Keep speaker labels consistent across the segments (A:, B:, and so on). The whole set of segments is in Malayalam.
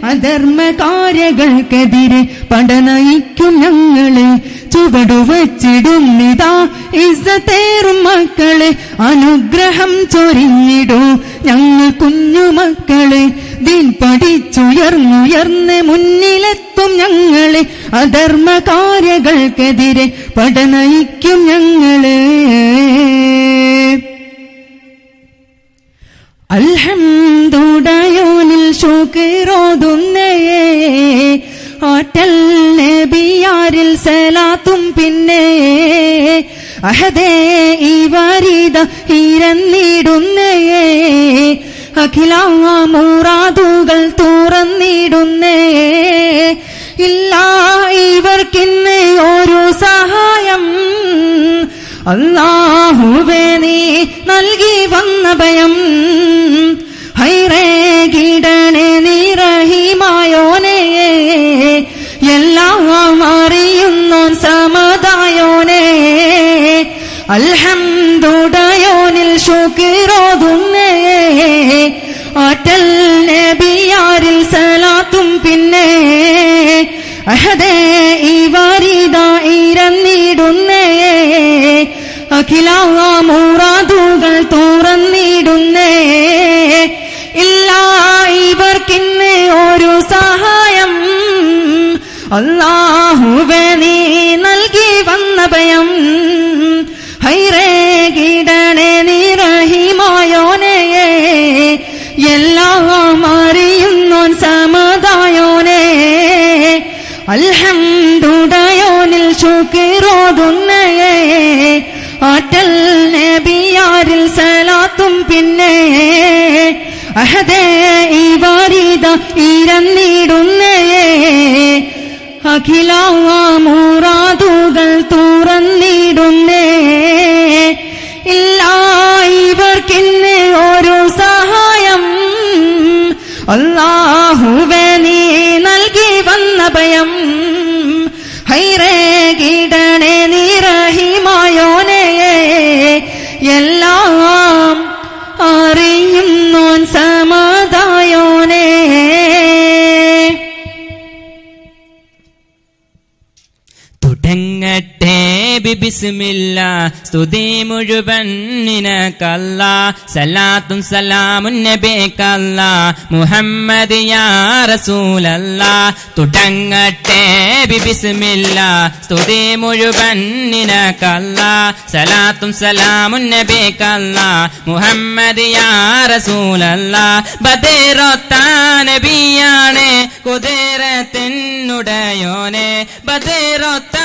A: അധർമ്മകാര്യകൾക്കെതിരെ പടനയിക്കും ഞങ്ങളെ, ചുവടുവച്ചിടുന്നിതാ ഇസ്സത്തേറും മക്കളെ. അനുഗ്രഹം ചൊരിഞ്ഞിടൂ ഞങ്ങൾ കുഞ്ഞുമക്കളെ, ദീൻ പഠിച്ചുയർന്നുയർന്ന് മുന്നിലെത്തും ഞങ്ങളെ. അധർമ്മകാര്യകൾക്കെതിരെ പടനയിക്കും ഞങ്ങളെ. അൽഹംദുലില്ലാഹിൽ ശുക്രോതുന്നേ, ആറ്റൽ നബിയാരിൽ സലാത്തും പിന്നെ. അഹദേ ഈ വരിദ ഇരന്നിടുന്നേ, അഖിലാ മുറാദുകൾ തുറന്നിടുന്നേ. ഇല്ല ഇവർക്കിന്ന് ഒരു സഹായം, അല്ലാഹുവേ നീ നൽകി വന്ന ഭയം. ഹൈറേ കിടണേ നീ റഹീമായോനേ, എല്ലാം അറിയുന്നോൻ സമതായോനേ. അൽഹംദുലില്ലാഹിൽ ശുക്രോതുന്നേ, ആറ്റൽ നബിയാരിൽ സലാത്തും പിന്നെ. അഹദേ ഈ വരിദ ഇരന്നിടുന്നേ, അഖിലാ മുറാദുകൾ തുറന്നിടുന്നേ. ഇല്ല ഇവർക്കിന്ന് ഒരു സഹായം, അല്ലാഹുവേ നീ നൽകി വന്ന ഭയം. ഹൈറേ കിടണേ നീ റഹീമായോനേ, എല്ലാം അറിയുന്നോൻ സമതായോനേ. അൽഹംദുലില്ലാഹിൽ ശുക്രോതുന്നേ, ആറ്റൽ നബിയാരിൽ സലാത്തും പിന്നെ. അഹദേ ഈ വരിദ ഇരന്നിടുന്നേ, അഖിലാ മുറാദുകൾ തുറന്നിടുന്നേ. ഇല്ല ഇവർക്കിന്ന് ഒരു സഹായം, അല്ലാഹുവേ നീ നൽകി വന്ന ഭയം. ഹൈറേ കിടണേ നീ റഹീമായോനേ, എല്ലാം അറിയുന്നോൻ സമതായോനേ.
B: തുടങ്ങട്ടെ ബിസ്മില്ലാ, സ്തുതി മുഴുവൻ നിനക്കല്ലാ. സലാത്തും സലാമുൻ നബിക്കല്ലാ, മുഹമ്മദ് യാ റസൂലല്ലാ. തുടങ്ങട്ടെ ബിസ്മില്ലാ, സ്തുതി മുഴുവൻ നിനക്കല്ലാ. സലാത്തും സലാമുൻ നബിക്കല്ലാ, മുഹമ്മദ് യാ റസൂലല്ലാ. ബദറൊത്ത നബിയാണ് കുതിരത്തിനുടയോനെ, ബദറൊത്ത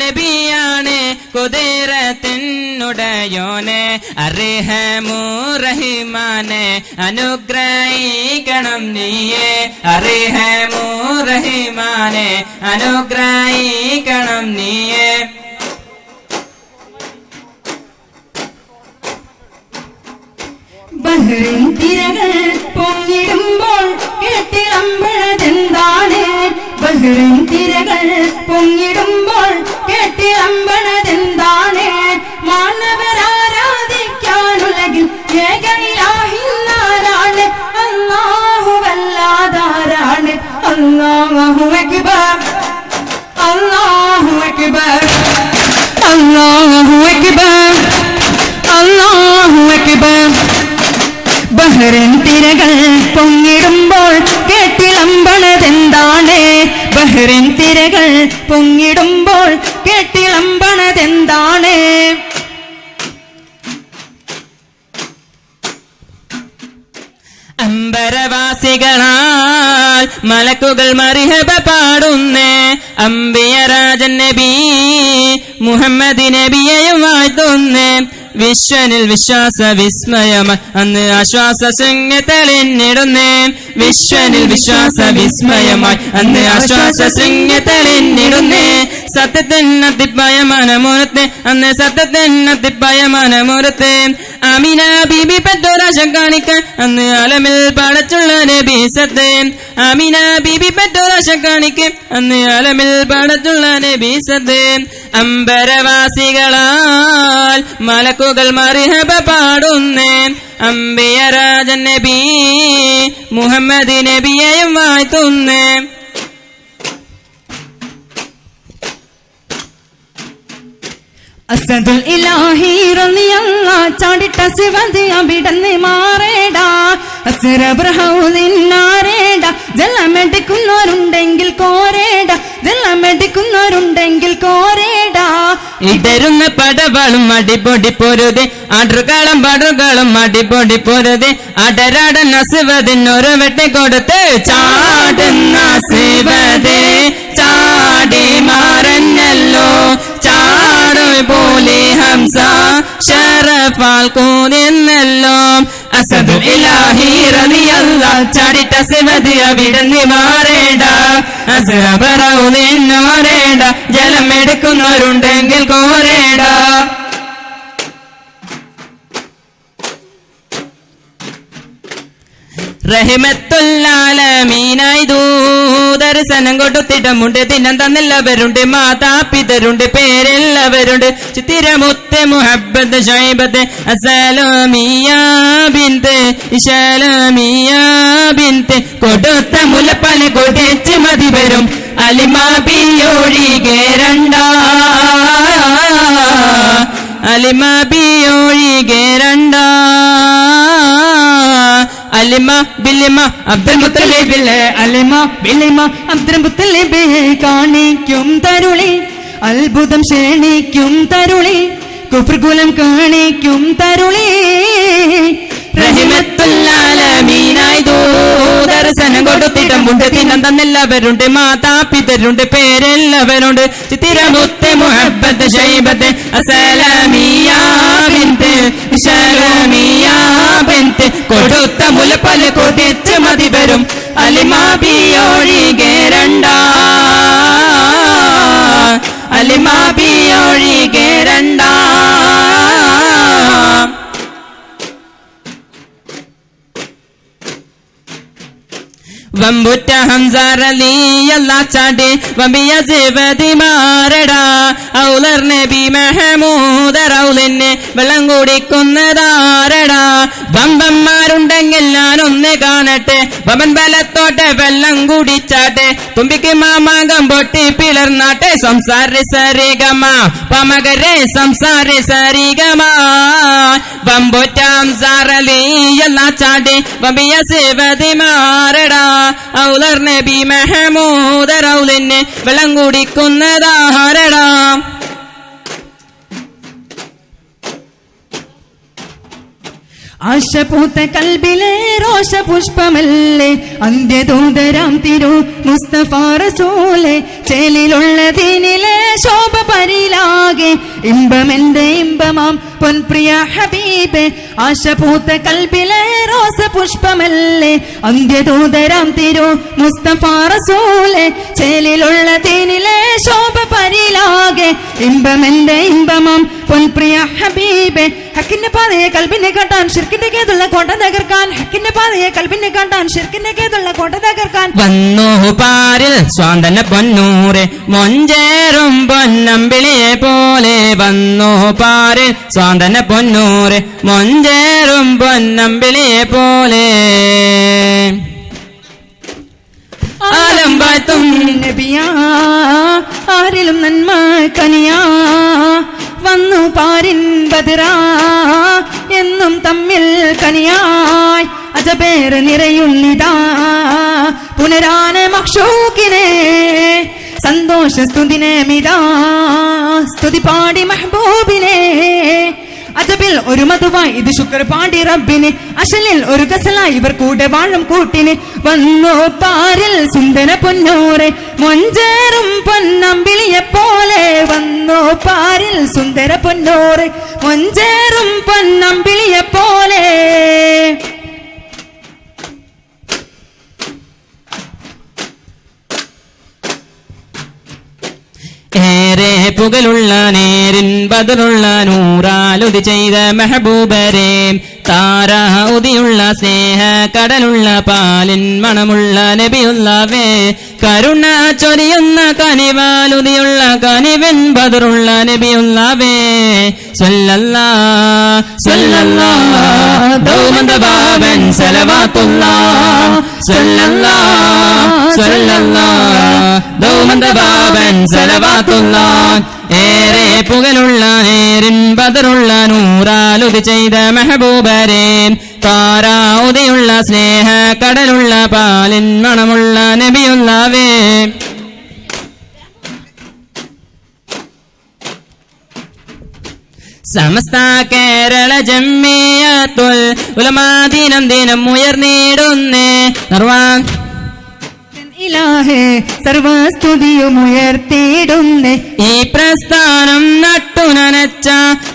B: നബിയാണ് കുതിരത്തിനുടയോനെ. അർഹമു റഹീമാനെ അനുഗ്രഹിക്കണം നീയേ, അർഹമു റഹീമാനെ അനുഗ്രഹിക്കണം നീയേ.
A: ബഹ്റിൻ തിരകൾ പൊങ്ങിടുമ്പോൾ കേട്ടിളമ്പണതെന്താണ്, ബഹ്റിൻ തിരകൾ പൊങ്ങിടുമ്പോൾ കേട്ടിളമ്പണതെന്താണ്. മാനവരാരാധിക്കാനുലകിൽ ഏകയിലാഹിന്നാരാണ്, അല്ലാഹുവല്ലാതാരാണ്. അല്ലാഹു അക്ബർ, അല്ലാഹു അക്ബർ, അല്ലാഹു അക്ബർ, അല്ലാഹു അക്ബർ. ബഹ്റിൻ തിരകൾ പൊങ്ങിടുമ്പോൾ കേട്ടിളമ്പണതെന്താണ്, ബഹ്റിൻ തിരകൾ പൊങ്ങിടുമ്പോൾ കേട്ടിളമ്പണതെന്താണ്.
B: അമ്പരവാസികളാൽ മലക്കുകൾ മർഹബ പാടുന്നേ, അംബിയ രാജൻ നബി മുഹമ്മദ് നബിയെയും വാഴ്ത്തുന്നേ. വിശ്വനിൽ വിശ്വാസ വിസ്മയമായി അന്ന് ആശ്വാസ ശൃംഗ തെളിഞ്ഞിടുന്നേ, വിശ്വനിൽ വിശ്വാസ വിസ്മയമായി അന്ന് ആശ്വാസ ശൃംഗ തെളിഞ്ഞിടുന്നേ. സത്യത്തിനത്തിപ്പായ മനമുറത്തെ അന്ന് സത്യത്തിനത്തിപ്പായ മനമുറത്തെ, അമിന ബീബി പെറ്റോരാശം കാണിക്കാൻ അന്ന് അലമിൽ പടച്ചുള്ള നബീസത്തെ. അമിന ബീബി പെറ്റോരാശം കാണിക്കാൻ അന്ന് അലമിൽ പടച്ചുള്ള നബീസത്തെ. അമ്പരവാസികളാൽ മലക്കുകൾ മർഹബ പാടുന്നേ. അംബിയരാജൻ നബി മുഹമ്മദ് നബിയെയും വാഴ്ത്തുന്നേ.
A: അസദുൽ ഇലാഹി റളിയല്ലാഹ് ചാടിട്ട സിവദി അവിടന്ന് മാറേടാ. അസ്റബ്രഹൗലിന്നാരേടാ. ജലമെടുക്കുന്നവരുണ്ടെങ്കിൽ കോരേടാ. ജലമെടുക്കുന്നവരുണ്ടെങ്കിൽ കോരേടാ.
B: ഇടരുന്ന പടവളും അടിപൊടി പൊരുത്. ആടുകളും പടുകളും അടിപൊടി പൊരുത്. അടരാടൻ അസുവതിനൊരു വെട്ടി കൊടുത്ത് ചാടുന്ന സിവദേ ചാടി മാറന്നല്ലോ. ചാടു പോലെ ഹംസ ഷറഫാൽ കൂന്നല്ലോ. അസദുൽ ഇലാഹി റളിയല്ലാഹ് ചാടിട്ട സിവദി അവിടന്ന് മാറേടാ. അസ്റബ്രഹൗലിന്നാരേടാ. ജലം എടുക്കുന്നവരുണ്ടെങ്കിൽ കോരേടാ. റഹിമത്തുല്ലാലമീനായി ദൂതർശനം കൊടുത്തിടമുണ്ട്. ദിനം തന്നെല്ലാവരുണ്ട്. മാതാപിതരുണ്ട്. പേരെല്ലാവരുണ്ട്. ചിത്തിരമുത്ത് മുഹബ്ബത്ത് ഷൈബത്ത് അസലാമിയ ബിന്ത് ഇശലാമിയ ബിന്ത്. കൊടുത്ത മുലപ്പല കൊതിച്ച് മതി വരും. അലിമാബിയൊഴികെ രണ്ടാ. അലിമാബിയൊഴികെ രണ്ടാ. അലിമ ബിലിമ അബ്ദുൽ മുത്തലിബിലെ.
A: അലിമ ബിലിമ അബ്ദുൽ മുത്തലിബ് കാണിക്കും തരുളി. അത്ഭുതം ക്ഷണിക്കും തരുളി. കുഫ്ർകുലം കാണിക്കും തരുളി.
B: റഹിമത്തുല്ലാലമീനായി ദൂതർശനം കൊടുത്തിടമുണ്ട്. ദിനം തന്നെല്ലാവരുണ്ട്. മാതാപിതരുണ്ട്. പേരെല്ലാവരുണ്ട്. ചിത്തിരമുത്ത് മുഹബ്ബത്ത് ഷൈബത്ത് അസലാമിയ ബിന്ത് ഇശലാമിയ ബിന്ത്. കൊടുത്ത മുലപ്പല കൊതിച്ച് മതി വരും. അലിമാബിയൊഴികെ രണ്ടാ. അലിമാബിയൊഴികെ രണ്ടാ. വമ്പുറ്റ ഹംസ റളിയല്ലാഹ് ചാടി വമ്പിയ സിവദി മാറടാ. ഔലർ നബി മഹമൂദ് റൗലിന് വെള്ളം കുടിക്കുന്നതാരടാ. വമ്പന്മാരുണ്ടെങ്കിൽ ഞാനൊന്ന് കാണട്ടെ. വമ്പൻ ബലത്തോട്ടെ വെള്ളം കുടിച്ചാട്ടെ. തുമ്പിക്ക് മാമാകം പൊട്ടി പിളർന്നാട്ടെ. സംസാരി സരിഗമ പമകരെ സംസാരി സരിഗമ. വമ്പുറ്റ ഹംസ റളിയല്ലാഹ് ചാടി വമ്പിയ സിവദി മാറടാ. ഔലർ നബി മഹമൂദ് റൗലിന് വെള്ളം കുടിക്കുന്നതാരടാ.
A: ആശപൂത്ത കൽബിലെ രോഷപുഷ്പമല്ലേ അന്ത്യദൂതരാം തിരു മുസ്തഫ റസൂലേ. ചേലിലുള്ള ദീനിലെ ശോഭ പരിലാകെ ഇമ്പമെന്റെ ഇമ്പമാം പൊൻപ്രിയ ഹബീബേ. ആശപൂത്ത കൽബിലെ രോഷപുഷ്പമല്ലേ അന്ത്യദൂതരാം തിരു മുസ്തഫ റസൂലേ. ചേലിലുള്ള ദീനിലെ ശോഭ പരിലാകെ ഇമ്പമെന്റെ ഇമ്പമാം പൊൻപ്രിയ ഹബീബേ. ഹക്കിന്റെ പാതയെ കൽബിനെ കാട്ടാൻ ഷിർക്കിന്റെ കേതുള്ള കോട്ട തകർക്കാൻ. ഹക്കിന്റെ പാതയെ കൽബിനെ കാട്ടാൻ ഷിർക്കിന്റെ കേതുള്ള കോട്ട തകർക്കാൻ.
B: വന്നു പാരിൽ സ്വാന്തന പൊന്നൂരെ മൊഞ്ചേറും പൊന്നമ്പിളിയെ പോലെ. വന്നു പാരിൽ സ്വാന്തന പൊന്നൂരെ മൊഞ്ചേറും പൊന്നമ്പിളിയെ പോലെ. ആലംബത്തും
A: നബിയാ ആരിലും നന്മ കനിയാ. വന്നു പാരിൻ ബദറാ എന്നും തമ്മിൽ കനിയായി. അജബേറ് നിറയുന്നിതാ പുനരാന മഖ്ഷൂക്കിനെ. സന്തോഷ സ്തുതിനെ മിതാ സ്തുതി പാടി മെഹബൂബിനെ. അജബിൽ ഒരു മധുവായി ഇത് ശുക്ർ പാടി റബ്ബിന്. അശലിൽ ഒരു ഗസലായി ഇവർ കൂടെ വാഴും കൂട്ടിന്. വന്നു പാരിൽ സുന്ദര പൊന്നൂരെ മൊഞ്ചേറും പൊന്നമ്പിളിയെ പോലെ. വന്നു പാരിൽ സുന്ദര പൊന്നൂരെ മൊഞ്ചേറും പൊന്നമ്പിളിയെ പോലെ. ഏറെ പുകലുള്ള നേരിൻ ബദലുള്ള നൂറാൽ
B: നൂറാലുതി ചെയ്ത മെഹബൂബരെ താരാഉതിയുള്ള സ്നേഹ കടലുള്ള പാലിൻ മണമുള്ള നബിയുള്ളവേ കരുണ ചൊരിയുന്ന കനിവാലുതിയുള്ള കനിവൻ ബദറുള്ള നബിയുള്ളവേ സ്വല്ലല്ലാഹ് സ്വല്ലല്ലാഹ് ദൗമന്ത ബാബൻ സലവാത്തുല്ലാഹ് സ്വല്ലല്ലാഹ് സ്വല്ലല്ലാഹ് ദൗമന്ത ബാബൻ സലവാത്തുല്ലാഹ് ഏറെ പുകലുള്ള ഏറിൻ ബദറുള്ള നൂറാലുതി ചെയ്ത മെഹബൂബരെ താരാഉതിയുള്ള സ്നേഹ കടലുള്ള പാലിൻ മണമുള്ള നബിയുള്ളവേ സമസ്ത കേരള ജംഇയ്യത്തുൽ ഉലമാ ദിനം ദിനം ഉയർന്നിടുന്നേ നിർവാൻ
A: ഇലാഹേ സർവസ്തുതിയും ഉയർത്തിയിടുന്നേ
B: ഈ പ്രസ്ഥാനം നട്ടുനനച്ച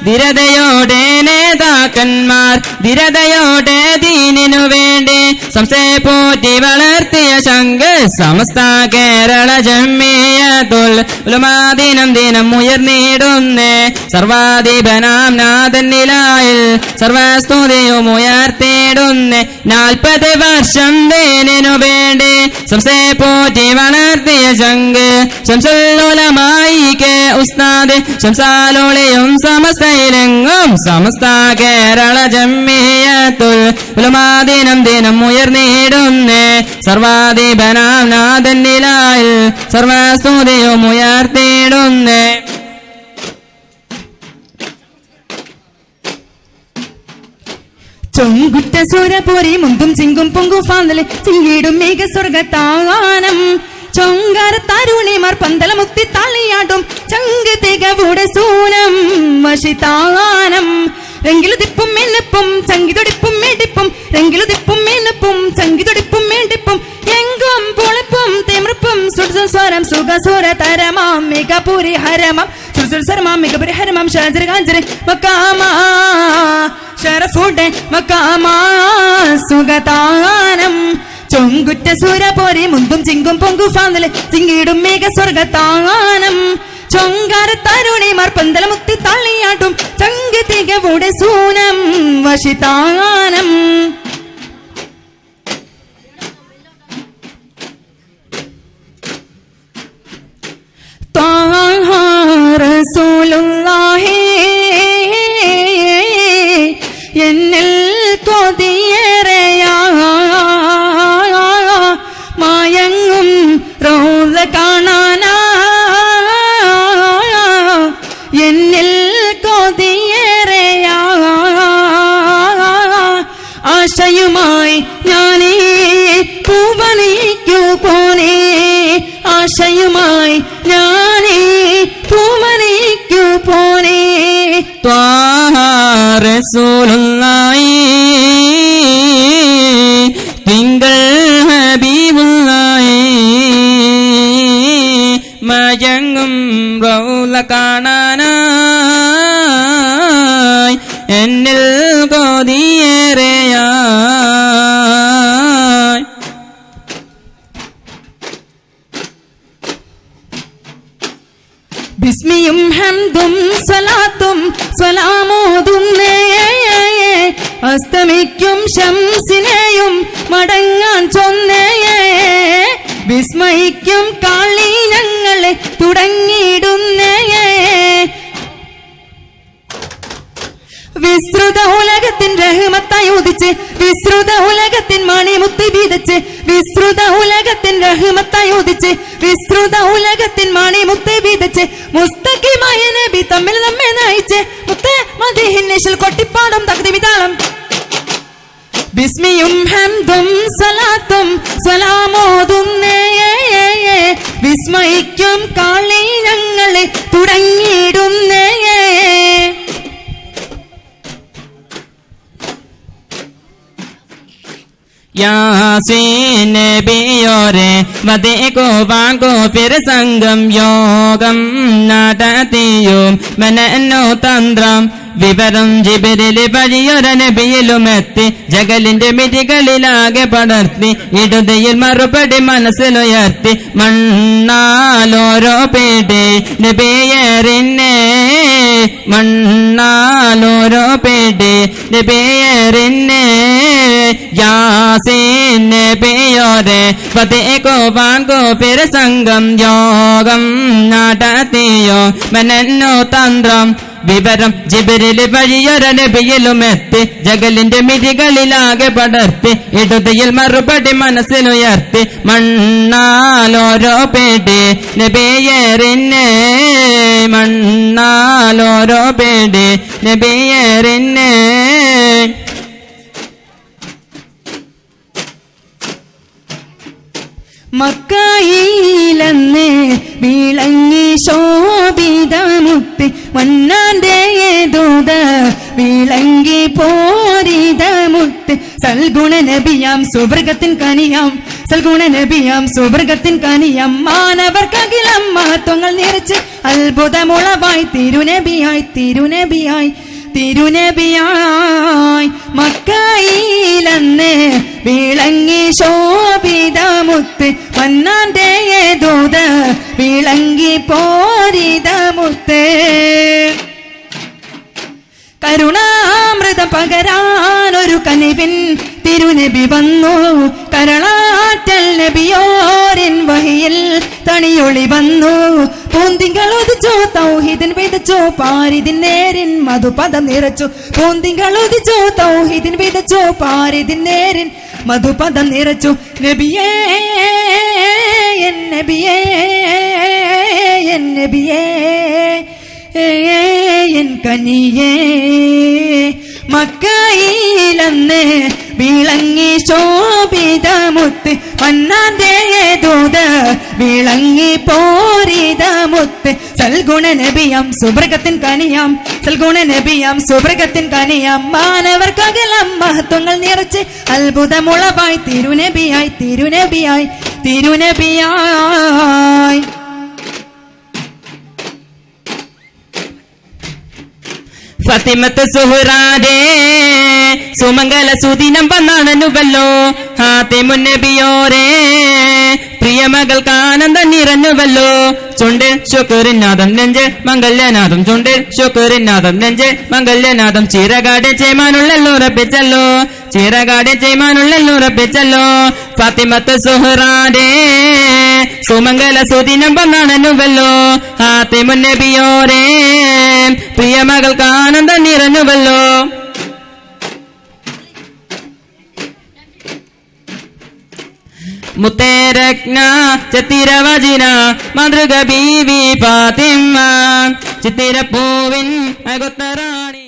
B: ധീരതയോടെ നേതാക്കന്മാർ ധീരതയോടെ ദീനിനു വേണ്ടി സംശയ പോറ്റി വളർത്തിയ ശങ്ക് സമസ്ത കേരള ജംഇയ്യത്തുൽ ഉലമാ ദിനം ദിനം ഉയർന്നിടുന്നേ സർവാധിപനാം നാഥനിലായിൽ സർവസ്തുതിയും ഉയർത്തിയിടുന്നേ 40 വർഷം ദീനിനു വേണ്ടി സംശയ പോറ്റി വളർത്തിയ ശങ്ക് ശംസുൽ ഉലമായി കെ ഉസ്താദ് ശംസാലോളിയും സമസ്തയിലെങ്ങും സമസ്ത കേരള ജംഇയ്യത്തുൽ ഉലമാ ദിനം ദിനം ഉയർന്നിടുന്നേ സർവാധിപനാം നാഥനിലായിൽ സർവസ്തുതിയും ഉയർത്തിയിടുന്നേ
A: ചൊങ്കുറ്റ സുരപൊരി മുന്തും ചിങ്കും പൊങ്കു ഫാന്തല് ചിങ്കിടും മേഘ സ്വർഗത്താനം ചൊങ്കാര തരുണിമാർ പന്തല മുത്തി തള്ളിയാടും ചങ്ക് തികവുടെ സൂനം വശിതാനം രംഗിലുതിപ്പും മെന്നപ്പും ചങ്കിതൊടിപ്പും മേടിപ്പും രംഗിലുതിപ്പും മെന്നപ്പും ചങ്കിതൊടിപ്പും മേടിപ്പും എങ്കും പൊളിപ്പും തിമിർപ്പും സുർസ്വരം സുഖസുര തരമാം മികപുരി ഹരമം സുർസുരമാം മികപുരി ഹരമം ഷാജർ ഗാജർ മക്കാമാ ഷറഫുടെ മക്കാമാ സുഗതാനം ചൊങ്കുറ്റ സുരപൊരി മുന്തും ചിങ്കും പൊങ്കു ഫാന്തല് ചിങ്കിടും മേഘ സ്വർഗത്താനം ചൊങ്കാര തരുണിമാർ പന്തല മുത്തി തള്ളിയാട്ടും ചങ്ക് തികവുടെ സൂനം വശിതാനം ത്വാഹ റസൂലുള്ളാഹി എന്നിൽ കൊതിയേറെയാ മായങ്ങും റൗള കാണാനാ എന്നിൽ കൊതിയേറെയാ ആശയുമായി ഞാനീ പൂവണിക്കു പോനേ ആശയുമായി ഞാനീ പൂവണിക്കു പോനേ
B: ത്വാഹ റസൂലുള്ളാഹി തിങ്കൾ ഹബീബുള്ളാഹി മയങ്ങും റൗള കാണാനായി എന്നിൽ കൊതിയേറെയായി
A: ബിസ്മിയും ഹംദും സ്വലാത്തും സ്വലാമോതുന്നേ അസ്തമിക്കും ശംസിനെയും മടങ്ങാൻ ചൊന്നേ വിസ്മയിക്കും കാളി ഞങ്ങളെ തുടങ്ങിയിടുന്നേ വിസ്തൃത ഉലകത്തിൻ റഹ്മത്തായി ഉദിച്ച് വിസ്തൃത ഉലകത്തിൻ മണിമുത്ത് വീതച്ച് വിസ്തൃത ഉലകത്തിൻ റഹ്മത്തായി ഉദിച്ച് വിസ്തൃത ഉലകത്തിൻ മണിമുത്ത് വീതച്ച് മുസ്തഖിമായ നബി തമ്മിൽ നമ്മെ നയിച്ച് മുത്തേ മദീഹിന്നേശിൽ കൊട്ടിപ്പാടും തകതി വിതാളം ബിസ്മിയും ഹംദും സലാത്തും സലാമോതുന്നേ വിസ്മയിക്കും കാളി ഞങ്ങളെ തുടങ്ങിയിടുന്നേ
B: यासीन नबियोरे वदे को वांगो फिर संगम योगम नाटतियो मननो तंत्रम വിവരം ജിബ്രീൽ വഴിയൊരു നബിയിലുമെത്തി ജഗലിന്റെ മിടികളിലാകെ പടർത്തി ഇടുതയിൽ മറുപടി മനസ്സിലുയർത്തി മണ്ണാലോരോ പേടി നബിയേറിന്നെ മണ്ണാലോരോ പേടി നബിയറിനെ യാസീൻ നബിയോരെ പതേകോ ബാങ്കോ ഫിർ സംഘം യോഗം നാടത്തിയോ മനന്നോ തന്ത്രം വിവരം ജിബ്രീൽ വഴിയൊരു നബിയിലുമെത്തി ജഗലിന്റെ മിഴികളിലാകെ പടർത്തി ഇടുതിയിൽ മറുപടി മനസ്സിലുയർത്തി മണ്ണാലോരോ പേടി നബിയറിനെ മണ്ണാലോരോ പേടി നബിയറിനെ
A: മക്കയിലന്ന് വിളങ്ങി ശോഭിതമുത്ത് മന്നാന്റെ ദൂത വിളങ്ങി പോരിതമുത്ത് സൽഗുണ നബിയാം സുവർഗത്തിൻ കനിയാം സൽഗുണ നബിയാം സുവർഗത്തിൻ കനിയാം മാനവർക്കകിലം മഹത്വങ്ങൾ നിറച്ച് അത്ഭുതമുളവായി തിരുനബിയായി തിരുനബിയായി തിരുനബിയായി മക്കയിലന്ന് വിളങ്ങി ശോഭിതമുത്ത് മന്നാന്റെ ദൂത വിളങ്ങി പോരിതമുത്ത് കരുണാമൃതം പകരാനൊരു കനിവിൻ തിരുനബി വന്നു കരളാറ്റൽ നബിയോരിൻ വഹിയിൽ തണിയൊളി വന്നു പൂന്തിങ്കൾ ഉദിച്ചു തൗഹീദിൻ വിതച്ചു പാരിതിൻ നേരിൻ മധുപദം നിറച്ചു പൂന്തിങ്കൾ ഉദിച്ചു തൗഹീദിൻ വിതച്ചു പാരിതിൻ നേരിൻ മധുപദം നിറച്ചു നബിയേ എൻ നബിയേ എൻ നബിയേ എൻ കനിയേ മക്കയിലന്ന് വിളങ്ങി ശോഭിതമുത്ത് മന്നാന്റെ ദൂത വിളങ്ങി പോരിതമുത്ത് സൽഗുണ നബിയാം സുവർഗത്തിൻ കനിയാം സൽഗുണ നബിയാം സുവർഗത്തിൻ കനിയാം മാനവർക്കകലം മഹത്വങ്ങൾ നിറച്ച് അത്ഭുതമുളവായി തിരുനബിയായി തിരുനബിയായി തിരുനബിയായി
B: ഫാത്തിമത്ത് സുഹ്റാദേ സുമംഗല സുദിനം വന്നാണനുവല്ലോ ഹാത്തിമുൻ നബിയോരേ പ്രിയമകൾക്ക് ആനന്ദം നിറഞ്ഞുവല്ലോ ചുണ്ടിൽ ശുക്രിനാഥം നെഞ്ചിൽ മംഗല്യനാഥം ചുണ്ടിൽ ശുക്രിനാഥം നെഞ്ചിൽ മംഗല്യനാഥം ചിറകാടെ ചെയ്മാനുള്ളൂറപ്പിച്ചല്ലോ ചിറകാടെ ചെയ്മാനുള്ളൂറപ്പിച്ചല്ലോ ഫാത്തിമത്ത് സുഹ്റാദേ സുമംഗല സുദിനം വന്നാണനുവല്ലോ ഹാത്തിമുൻ നബിയോരേ പ്രിയമകൾക്ക് ആനന്ദം നിറഞ്ഞുവല്ലോ മുത്തേരഗ്ന ചത്തിരവചിന മാതൃക ബീവി ഫാത്തിമ ചിത്തിരപ്പൂവിൻ അകൊത്തറാണി